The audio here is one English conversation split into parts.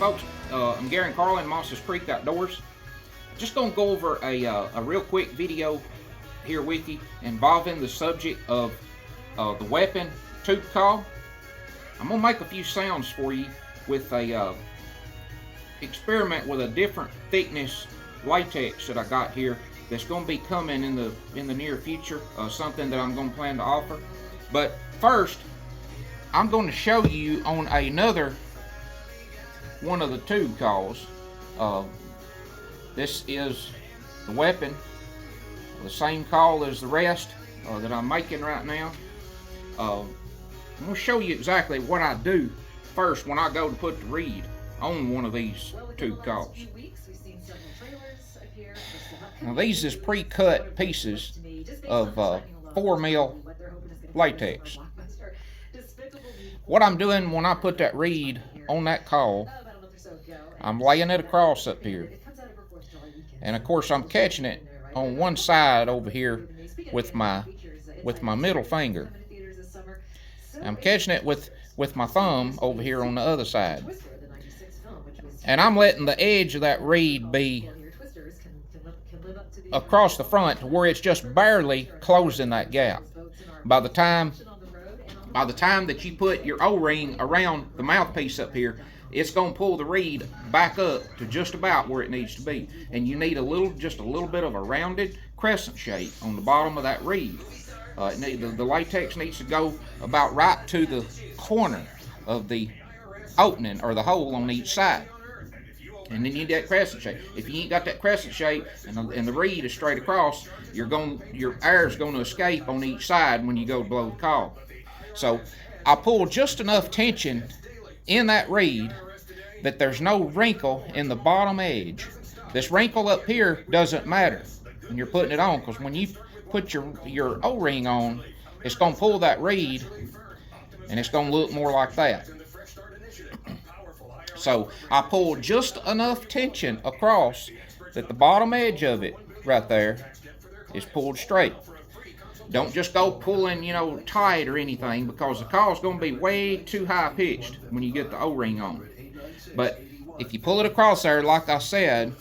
folks, I'm Gary and Carlin, Moss's Creek Outdoors. Just gonna go over a real quick video here with you involving the subject of the weapon tube call. I'm gonna make a few sounds for you with a experiment with a different thickness latex that I got here that's gonna be coming in the near future. Something that I'm gonna plan to offer. But first, I'm going to show you on another one of the tube calls. This is the weapon, the same call as the rest that I'm making right now. I'm going to show you exactly what I do first when I go to put the reed on one of these tube calls. Now these is pre-cut pieces of 4mm latex. What I'm doing when I put that reed on that call, I'm laying it across up here. And of course I'm catching it on one side over here with my middle finger. I'm catching it with my thumb over here on the other side. And I'm letting the edge of that reed be across the front to where it's just barely closing that gap. By the time that you put your O-ring around the mouthpiece up here, it's going to pull the reed back up to just about where it needs to be. And you need just a little bit of a rounded crescent shape on the bottom of that reed. The latex needs to go about right to the corner of the opening or the hole on each side. And then you need that crescent shape. If you ain't got that crescent shape and the reed is straight across, your air is going to escape on each side when you go to blow the call. So I pull just enough tension in that reed that there's no wrinkle in the bottom edge. This wrinkle up here doesn't matter when you're putting it on, because when you put your O-ring on, it's going to pull that reed and it's going to look more like that. So I pull just enough tension across that the bottom edge of it right there is pulled straight. Don't just go pulling, tight or anything, because the call is going to be way too high pitched when you get the O-ring on. But if you pull it across there, like I said,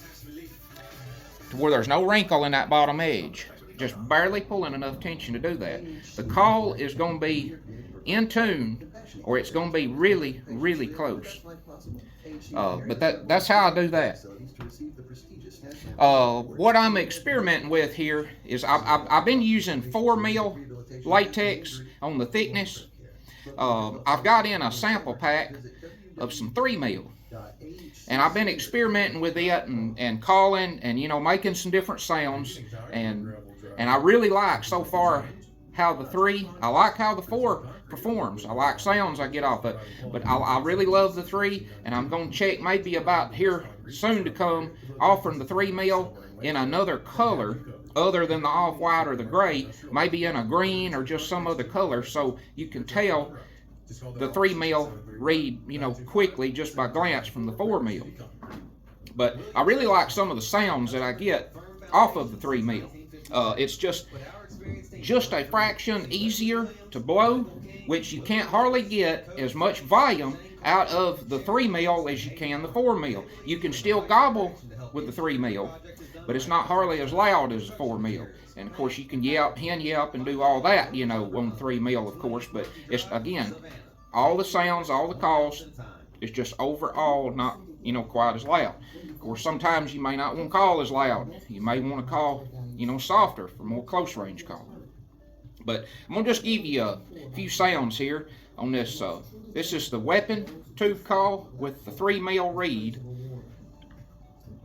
to where there's no wrinkle in that bottom edge, just barely pulling enough tension to do that, the call is going to be in tune, or it's going to be really, really close. But that's how I do that. What I'm experimenting with here is I've been using 4mm latex on the thickness. I've got in a sample pack of some 3mm. And I've been experimenting with it and calling and making some different sounds. And I really like so far how the 3, I like how the 4 performs. I like sounds I get off it, but I really love the 3, and I'm going to check maybe about here soon to come offering the 3mm in another color other than the off-white or the gray, maybe in a green or just some other color, so you can tell the 3mm reed quickly just by glance from the 4mm. But I really like some of the sounds that I get off of the 3mm. It's just a fraction easier to blow, which you can't hardly get as much volume out of the 3mm as you can the 4mm. You can still gobble with the 3mm, but it's not hardly as loud as the 4mm. And of course you can yelp, hen yelp, and do all that, on the 3mm, of course, but it's, again, all the sounds, all the calls, it's just overall not, quite as loud. Of course, sometimes you may not want to call as loud. You may want to call, softer for more close range call. But I'm going to just give you a few sounds here on this. This is the weapon tube call with the 3mm reed.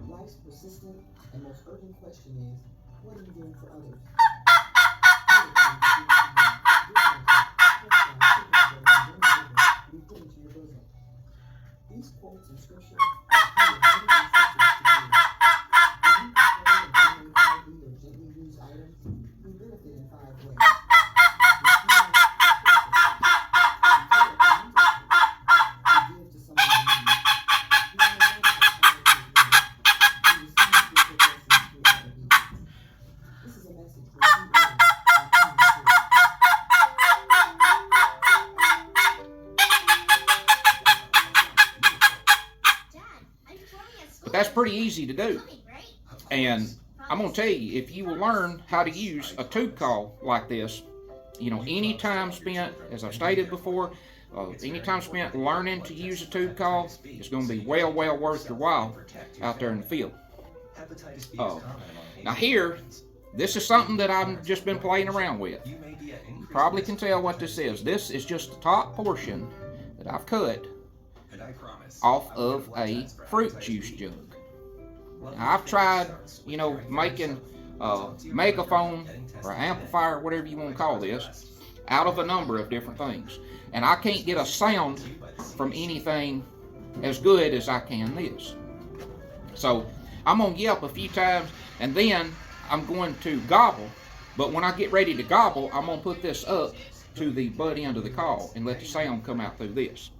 Life's persistent and most urgent question is, what are you doing for others? These quotes in scripture gently used items, we benefit in 5 ways. that's pretty easy to do. And I'm gonna tell you, if you will learn how to use a tube call like this, you know, any time spent, as I've stated before, any time spent learning to use a tube call is going to be well worth your while out there in the field. Now here, this is something that I've just been playing around with. You probably can tell what this is. This is just the top portion that I've cut off of a fruit juice jug. Now, I've tried, you know, making a megaphone or amplifier, whatever you want to call this, out of a number of different things. And I can't get a sound from anything as good as I can this. So I'm going to yelp a few times, and then I'm going to gobble. But when I get ready to gobble, I'm going to put this up to the butt end of the call and let the sound come out through this.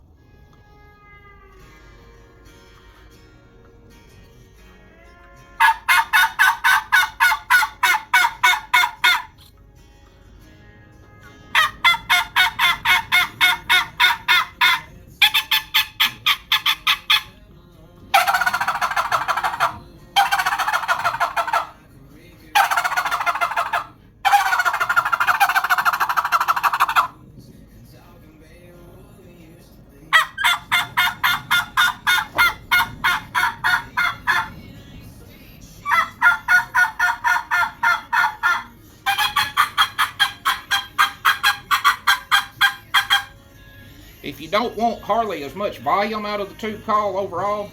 If you don't want hardly as much volume out of the tube call overall,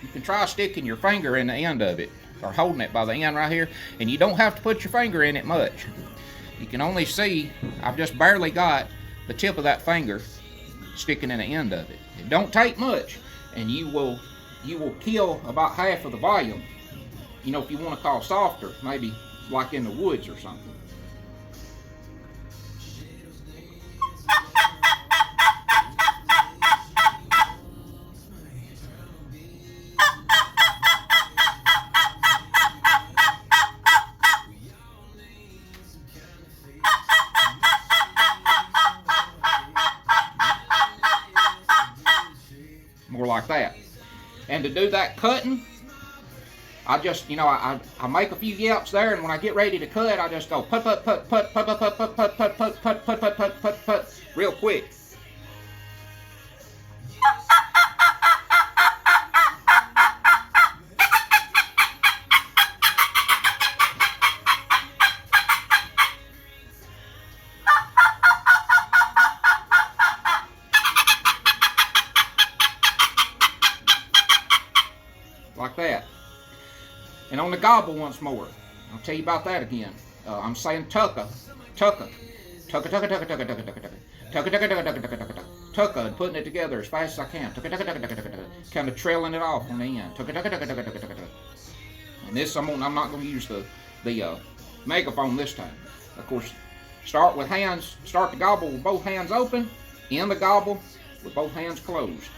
you can try sticking your finger in the end of it, or holding it by the end right here, and you don't have to put your finger in it much. You can only see, I've just barely got the tip of that finger sticking in the end of it. It don't take much, and you will kill about half of the volume. You know, if you want to call softer, maybe like in the woods or something. More like that. And to do that cutting, I just, you know, I make a few yelps there, and when I get ready to cut, I just go put real quick. Like that. And on the gobble once more, I'll tell you about that again. I'm saying tucka, tucka, tucka, tucka, tucka, tucka, tucka, tucka, tucka, tucka, tucka, tucka, tucka, tucka, tucka, tucka, and putting it together as fast as I can. Tucka, tucka, tucka, tucka, tucka, tucka, kind of trailing it off on the end. Tucka, tucka, tucka, tucka, tucka, tucka. And this, I'm not going to use the megaphone this time. Of course, start the gobble with both hands open, end the gobble with both hands closed.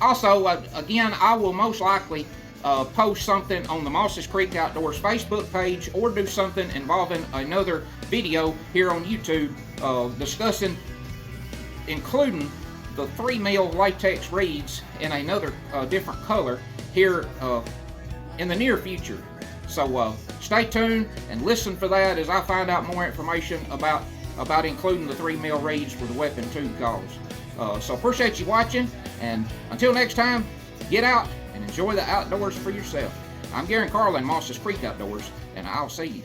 Also, again, I will most likely post something on the Mosses Creek Outdoors Facebook page, or do something involving another video here on YouTube discussing, including the 3mm latex reeds in another different color here in the near future. So stay tuned and listen for that as I find out more information about including the 3mm reeds with the weapon tube calls. So appreciate you watching, and until next time, get out and enjoy the outdoors for yourself. I'm Gary Carlin, Mosses Creek Outdoors, and I'll see you.